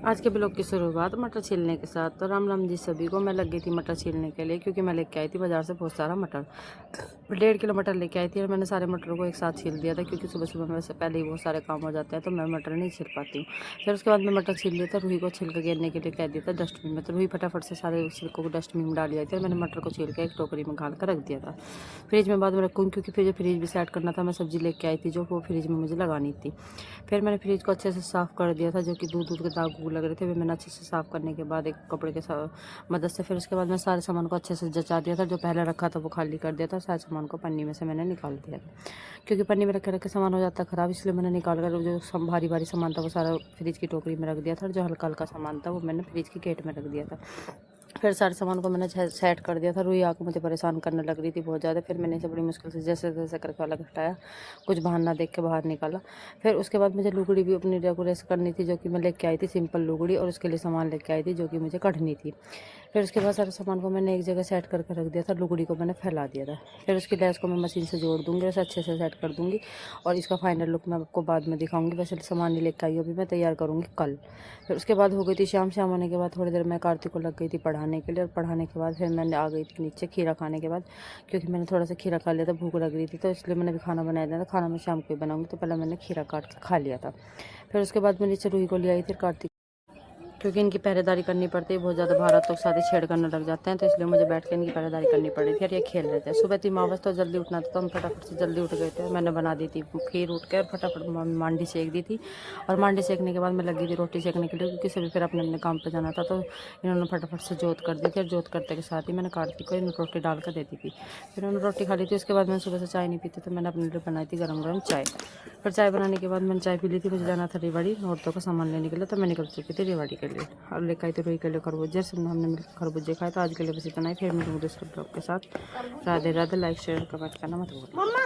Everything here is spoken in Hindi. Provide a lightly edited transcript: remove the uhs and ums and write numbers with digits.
आज के ब्लॉग की शुरुआत मटर छीलने के साथ। तो राम राम जी सभी को। मैं लग गई थी मटर छीलने के लिए, क्योंकि मैं लेके आई थी बाजार से बहुत सारा मटर। 1.5 किलो मटर लेके आई थी और मैंने सारे मटरों को एक साथ छील दिया था, क्योंकि सुबह सुबह में से पहले ही बहुत सारे काम हो जाते हैं, तो मैं मटर नहीं छील पाती हूँ। फिर उसके बाद मैं मटर छील लिया था। रूही को छिलका गिरने के लिए कह दिया था डस्टबिन में, तो रूही फटाफट से सारे छिलकों को डस्टबिन में डाल दिया था और मैंने मटर को छील के एक टोकरी में घाल कर रख दिया था। फ्रिज में बाद में रखूँगी, क्योंकि फिर फ्रिज भी सेट करना था। मैं सब्जी लेके आई थी जो वो फ्रिज में मुझे लगानी थी। फिर मैंने फ्रिज को अच्छे से साफ़ कर दिया था, जो कि दूध दूध के दाग वूग लग रहे थे। वे मैंने अच्छे से साफ़ करने के बाद एक कपड़े के मदद से, फिर उसके बाद मैं सारे सामान को अच्छे से जचा दिया था। जो पहले रखा था वो खाली कर दिया था। सारे सामान को पन्नी में से मैंने निकाल दिया था, क्योंकि पन्नी में रखे रखे सामान हो जाता है ख़राब, इसलिए मैंने निकाल कर जो भारी भारी सामान था वो सारा फ्रिज की टोकरी में रख दिया था, और जो हल्का हल्का सामान था वो मैंने फ्रिज की गेट में रख दिया था। फिर सारे सामान को मैंने सेट कर दिया था। रूही आके मुझे परेशान करने लग रही थी बहुत ज़्यादा। फिर मैंने इसे बड़ी मुश्किल से जैसे तैसे करके अलग हटाया, कुछ बहाना देख के बाहर निकाला। फिर उसके बाद मुझे लुगड़ी भी अपनी डेकोरेशन करनी थी, जो कि मैं लेके आई थी सिंपल लुगड़ी, और उसके लिए सामान लेके आई थी जो कि मुझे कढ़नी थी। फिर उसके बाद सारे सामान को मैंने एक जगह सेट करके रख दिया था। लुगड़ी को मैंने फैला दिया था। फिर उसकी लेस को मैं मशीन से जोड़ दूँगी, उसे अच्छे से सेट कर दूँगी, और इसका फाइनल लुक मैं आपको बाद में दिखाऊँगी। वैसे सामान नहीं लेकर आई, अभी मैं तैयार करूँगी कल। फिर उसके बाद हो गई थी शाम। शाम होने के बाद थोड़ी देर मैं कार्तिक को लग गई थी पढ़ाने के लिए, और पढ़ाने के बाद फिर मैंने आ गई थी नीचे खीरा खाने के बाद, क्योंकि मैंने थोड़ा सा खीरा खा लिया था, भूख लग रही थी, तो इसलिए मैंने भी खाना बनाया था। खाना मैं शाम को ही बनाऊँगी, तो पहले मैंने खीरा काट के खा लिया था। फिर उसके बाद मैं नीचे रूही को ले आई थी कार्तिक, क्योंकि इनकी पहरेदारी करनी पड़ती है। बहुत ज़्यादा भारत तो साथ ही छेड़ करने लग जाते हैं, तो इसलिए मुझे बैठ कर इनकी पहरेदारी करनी पड़ी थी। और ये खेल रहे थे। सुबह 3 तो जल्दी उठना था, तो हम फटाफट से जल्दी उठ गए थे। मैंने बना दी थी खीर, उठ कर फटाफट मांडी सेक दी थी, और मांडी सेकने के बाद मैं लगी थी रोटी सेकने के लिए, क्योंकि सभी फिर अपने अपने काम पर जाना था। तो इन्होंने फटाफट से जोत कर दी थी, और जोत करते के साथ ही मैंने कार्तिक को रोटी डाल कर देती थी। फिर उन्होंने रोटी खा ली थी। उसके बाद मैंने सुबह से चाय नहीं पीती, तो मैंने अपने लिए बनाई थी गर्म गर्म चाय। फिर चाय बनाने के बाद मैंने चाय पी ली थी। मुझे जाना था रेवाड़ी औरतों का सामान लेने के लिए, तो मैं निकल चुकी थी रेवाड़ी के लिए, और लेकर आई थी रूही के लिए खरबूजे। सब हमने मिलकर खरबूजे खाए। तो आज के लिए बस इतना ही। फिर मिलूंगी दूसरे ब्लॉग के साथ। Radhe Radhe. Like share comment करना मत भूलना।